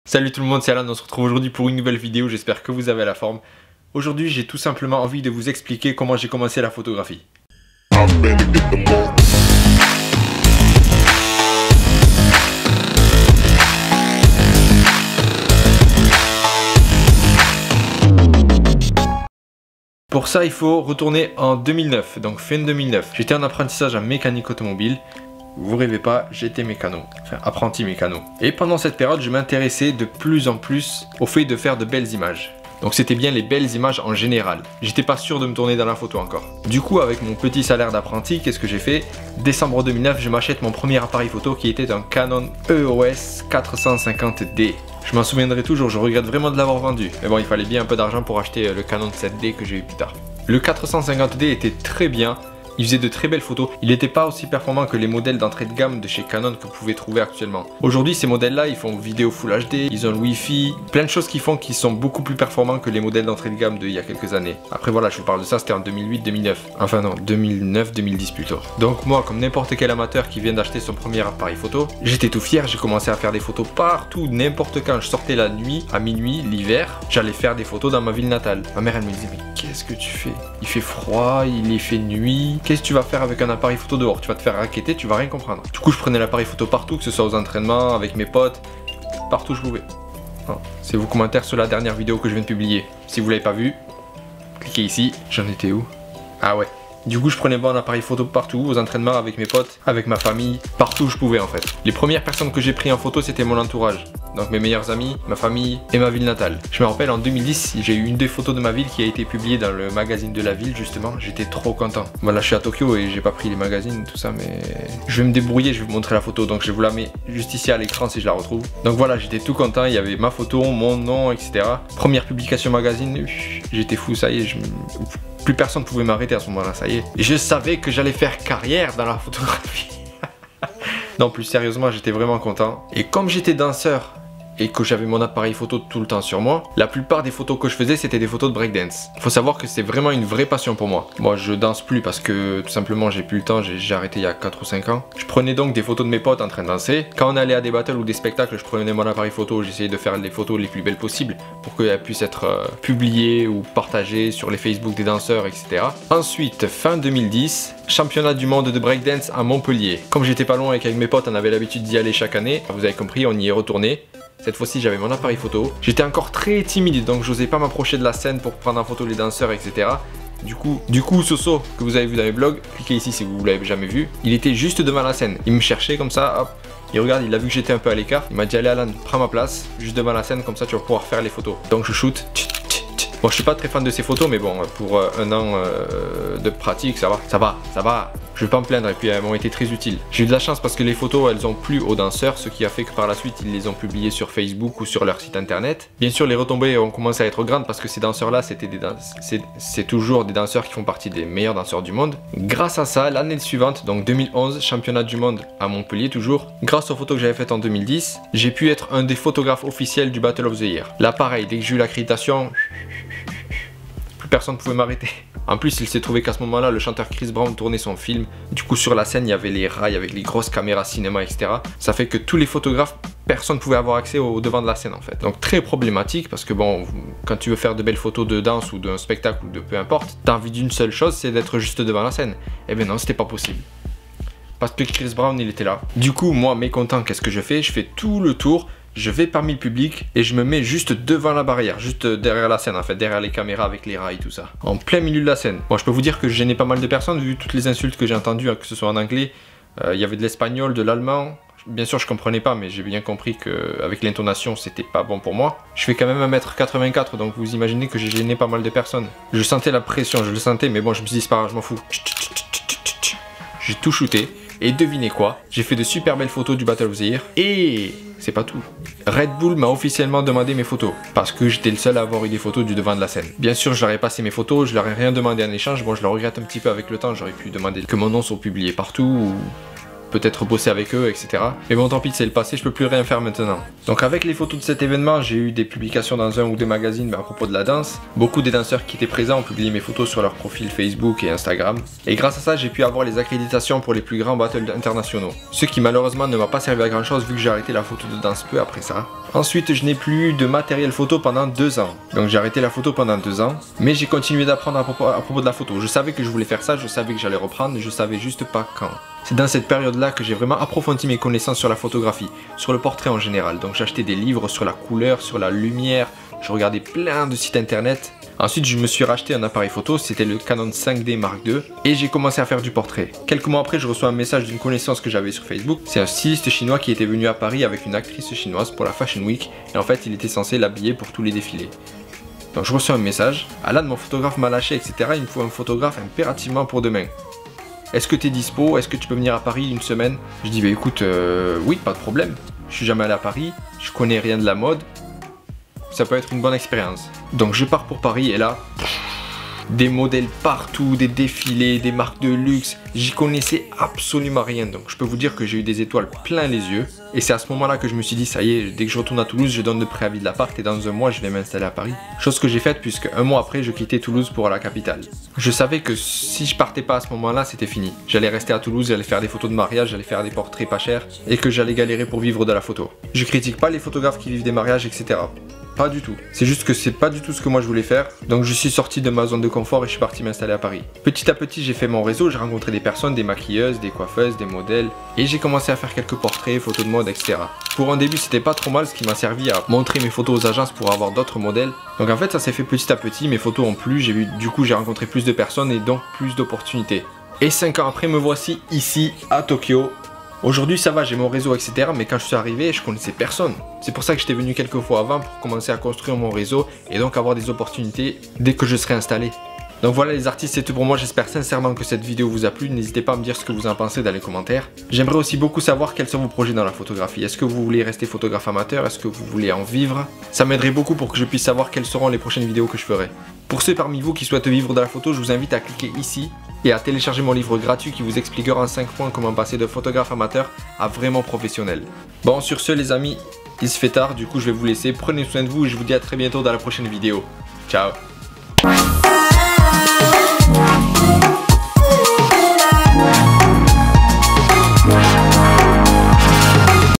Salut tout le monde, c'est Alan, on se retrouve aujourd'hui pour une nouvelle vidéo, j'espère que vous avez la forme. Aujourd'hui j'ai tout simplement envie de vous expliquer comment j'ai commencé la photographie. Pour ça il faut retourner en 2009, donc fin 2009. J'étais en apprentissage en mécanique automobile. Vous rêvez pas, j'étais mécano, enfin apprenti mécano. Et pendant cette période, je m'intéressais de plus en plus au fait de faire de belles images. Donc c'était bien les belles images en général. J'étais pas sûr de me tourner dans la photo encore. Du coup, avec mon petit salaire d'apprenti, qu'est-ce que j'ai fait? Décembre 2009, je m'achète mon premier appareil photo qui était un Canon EOS 450D. Je m'en souviendrai toujours, je regrette vraiment de l'avoir vendu. Mais bon, il fallait bien un peu d'argent pour acheter le Canon 7D que j'ai eu plus tard. Le 450D était très bien. Il faisait de très belles photos, il n'était pas aussi performant que les modèles d'entrée de gamme de chez Canon que vous pouvez trouver actuellement. Aujourd'hui ces modèles-là, ils font vidéo Full HD, ils ont le Wi-Fi, plein de choses qui sont beaucoup plus performants que les modèles d'entrée de gamme d'il y a quelques années. Après voilà, je vous parle de ça, c'était en 2008-2009. Enfin non, 2009-2010 plutôt. Donc moi, comme n'importe quel amateur qui vient d'acheter son premier appareil photo, j'étais tout fier, j'ai commencé à faire des photos partout, n'importe quand. Je sortais la nuit, à minuit, l'hiver, j'allais faire des photos dans ma ville natale. Ma mère elle me disait, mais qu'est-ce que tu fais? Il fait froid, il est fait nuit. Qu'est-ce que tu vas faire avec un appareil photo dehors? Tu vas te faire raqueter, tu vas rien comprendre. Du coup, je prenais l'appareil photo partout, que ce soit aux entraînements, avec mes potes, partout je pouvais. C'est vos commentaires sur la dernière vidéo que je viens de publier. Si vous l'avez pas vu, cliquez ici. J'en étais où? Ah ouais. Du coup, je prenais mon appareil photo partout, aux entraînements, avec mes potes, avec ma famille, partout où je pouvais en fait. Les premières personnes que j'ai pris en photo, c'était mon entourage. Donc mes meilleurs amis, ma famille et ma ville natale. Je me rappelle en 2010, j'ai eu une des photos de ma ville qui a été publiée dans le magazine de la ville justement. J'étais trop content. Voilà, je suis à Tokyo et j'ai pas pris les magazines, tout ça, mais je vais me débrouiller, je vais vous montrer la photo. Donc je vous la mets juste ici à l'écran si je la retrouve. Donc voilà, j'étais tout content, il y avait ma photo, mon nom, etc. Première publication magazine, j'étais fou, ça y est, plus personne ne pouvait m'arrêter à ce moment-là, ça y est. Et je savais que j'allais faire carrière dans la photographie. Non, plus sérieusement, j'étais vraiment content. Et comme j'étais danseur et que j'avais mon appareil photo tout le temps sur moi, la plupart des photos que je faisais, c'était des photos de breakdance. Faut savoir que c'est vraiment une vraie passion pour moi. Moi, je danse plus parce que tout simplement, j'ai plus le temps, j'ai arrêté il y a 4 ou 5 ans. Je prenais donc des photos de mes potes en train de danser. Quand on allait à des battles ou des spectacles, je prenais mon appareil photo, j'essayais de faire les photos les plus belles possibles pour qu'elles puissent être publiées ou partagées sur les Facebook des danseurs, etc. Ensuite, fin 2010, championnat du monde de breakdance à Montpellier. Comme j'étais pas loin et qu'avec mes potes, on avait l'habitude d'y aller chaque année, vous avez compris, on y est retourné. Cette fois-ci, j'avais mon appareil photo. J'étais encore très timide, donc j'osais pas m'approcher de la scène pour prendre en photo les danseurs, etc. Du coup, ce saut que vous avez vu dans mes vlogs, cliquez ici si vous l'avez jamais vu. Il était juste devant la scène. Il me cherchait comme ça, hop. Et regarde, il a vu que j'étais un peu à l'écart. Il m'a dit, allez Alan, prends ma place, juste devant la scène, comme ça tu vas pouvoir faire les photos. Donc je shoot. Bon, je suis pas très fan de ces photos, mais bon, pour un an de pratique, ça va. Je vais pas me plaindre, et puis elles m'ont été très utiles. J'ai eu de la chance parce que les photos, elles ont plu aux danseurs, ce qui a fait que par la suite, ils les ont publiées sur Facebook ou sur leur site internet. Bien sûr, les retombées ont commencé à être grandes parce que ces danseurs-là, c'est toujours des danseurs qui font partie des meilleurs danseurs du monde. Grâce à ça, l'année suivante, donc 2011, championnat du monde à Montpellier toujours, grâce aux photos que j'avais faites en 2010, j'ai pu être un des photographes officiels du Battle of the Year. Là, pareil, dès que j'ai eu l'accréditation, plus personne ne pouvait m'arrêter. En plus, il s'est trouvé qu'à ce moment-là, le chanteur Chris Brown tournait son film. Du coup, sur la scène, il y avait les rails avec les grosses caméras cinéma, etc. Ça fait que tous les photographes, personne ne pouvait avoir accès au devant de la scène en fait. Donc très problématique parce que bon, quand tu veux faire de belles photos de danse ou d'un spectacle ou de peu importe, t'as envie d'une seule chose, c'est d'être juste devant la scène. Eh bien non, c'était pas possible. Parce que Chris Brown, il était là. Du coup, moi, mécontent, qu'est-ce que je fais? Je fais tout le tour. Je vais parmi le public et je me mets juste devant la barrière, juste derrière la scène en fait, derrière les caméras avec les rails, tout ça. En plein milieu de la scène. Moi je peux vous dire que je gênais pas mal de personnes vu toutes les insultes que j'ai entendues, que ce soit en anglais, il y avait de l'espagnol, de l'allemand. Bien sûr je comprenais pas mais j'ai bien compris qu'avec l'intonation c'était pas bon pour moi. Je fais quand même 1m84 donc vous imaginez que j'ai gêné pas mal de personnes. Je sentais la pression, je le sentais mais bon je me suis dit c'est pas grave, je m'en fous. J'ai tout shooté. Et devinez quoi? J'ai fait de super belles photos du Battle of the Year. Et c'est pas tout. Red Bull m'a officiellement demandé mes photos. Parce que j'étais le seul à avoir eu des photos du devant de la scène. Bien sûr, je leur ai passé mes photos, je leur ai rien demandé en échange. Bon, je le regrette un petit peu avec le temps. J'aurais pu demander que mon nom soit publié partout ou peut-être bosser avec eux, etc. Mais bon, tant pis, c'est le passé, je peux plus rien faire maintenant. Donc avec les photos de cet événement, j'ai eu des publications dans un ou deux magazines à propos de la danse. Beaucoup des danseurs qui étaient présents ont publié mes photos sur leur profil Facebook et Instagram. Et grâce à ça, j'ai pu avoir les accréditations pour les plus grands battles internationaux. Ce qui malheureusement ne m'a pas servi à grand chose vu que j'ai arrêté la photo de danse peu après ça. Ensuite, je n'ai plus eu de matériel photo pendant 2 ans. Donc j'ai arrêté la photo pendant 2 ans. Mais j'ai continué d'apprendre à propos de la photo. Je savais que je voulais faire ça, je savais que j'allais reprendre, je savais juste pas quand. C'est dans cette période-là que j'ai vraiment approfondi mes connaissances sur la photographie, sur le portrait en général. Donc j'ai acheté des livres sur la couleur, sur la lumière, je regardais plein de sites internet. Ensuite, je me suis racheté un appareil photo, c'était le Canon 5D Mark II, et j'ai commencé à faire du portrait. Quelques mois après, je reçois un message d'une connaissance que j'avais sur Facebook. C'est un styliste chinois qui était venu à Paris avec une actrice chinoise pour la Fashion Week, et en fait, il était censé l'habiller pour tous les défilés. Donc je reçois un message, Alan, mon photographe m'a lâché, etc. Il me faut un photographe impérativement pour demain. Est-ce que tu es dispo? Est-ce que tu peux venir à Paris une semaine? Je dis, bah écoute, oui, pas de problème. Je suis jamais allé à Paris, je connais rien de la mode. Ça peut être une bonne expérience. Donc je pars pour Paris et là, des modèles partout, des défilés, des marques de luxe. J'y connaissais absolument rien. Donc je peux vous dire que j'ai eu des étoiles plein les yeux. Et c'est à ce moment-là que je me suis dit, ça y est, dès que je retourne à Toulouse, je donne le préavis de l'appart et dans un mois, je vais m'installer à Paris. Chose que j'ai faite puisque un mois après, je quittais Toulouse pour la capitale. Je savais que si je partais pas à ce moment-là, c'était fini. J'allais rester à Toulouse, j'allais faire des photos de mariage, j'allais faire des portraits pas chers et que j'allais galérer pour vivre de la photo. Je critique pas les photographes qui vivent des mariages, etc. Pas du tout. C'est juste que c'est pas du tout ce que moi je voulais faire. Donc je suis sorti de ma zone de confort et je suis parti m'installer à Paris. Petit à petit, j'ai fait mon réseau, j'ai rencontré des personnes, des maquilleuses, des coiffeuses, des modèles. Et j'ai commencé à faire quelques portraits, photos de mode, etc. Pour un début, c'était pas trop mal, ce qui m'a servi à montrer mes photos aux agences pour avoir d'autres modèles. Donc en fait, ça s'est fait petit à petit, mes photos ont plu, du coup j'ai rencontré plus de personnes et donc plus d'opportunités. Et 5 ans après, me voici ici à Tokyo. Aujourd'hui ça va, j'ai mon réseau, etc. Mais quand je suis arrivé, je connaissais personne. C'est pour ça que j'étais venu quelques fois avant pour commencer à construire mon réseau et donc avoir des opportunités dès que je serai installé. Donc voilà les artistes, c'est tout pour moi, j'espère sincèrement que cette vidéo vous a plu, n'hésitez pas à me dire ce que vous en pensez dans les commentaires. J'aimerais aussi beaucoup savoir quels sont vos projets dans la photographie, est-ce que vous voulez rester photographe amateur, est-ce que vous voulez en vivre? Ça m'aiderait beaucoup pour que je puisse savoir quelles seront les prochaines vidéos que je ferai. Pour ceux parmi vous qui souhaitent vivre de la photo, je vous invite à cliquer ici et à télécharger mon livre gratuit qui vous expliquera en 5 points comment passer de photographe amateur à vraiment professionnel. Bon, sur ce les amis, il se fait tard, du coup je vais vous laisser, prenez soin de vous et je vous dis à très bientôt dans la prochaine vidéo. Ciao.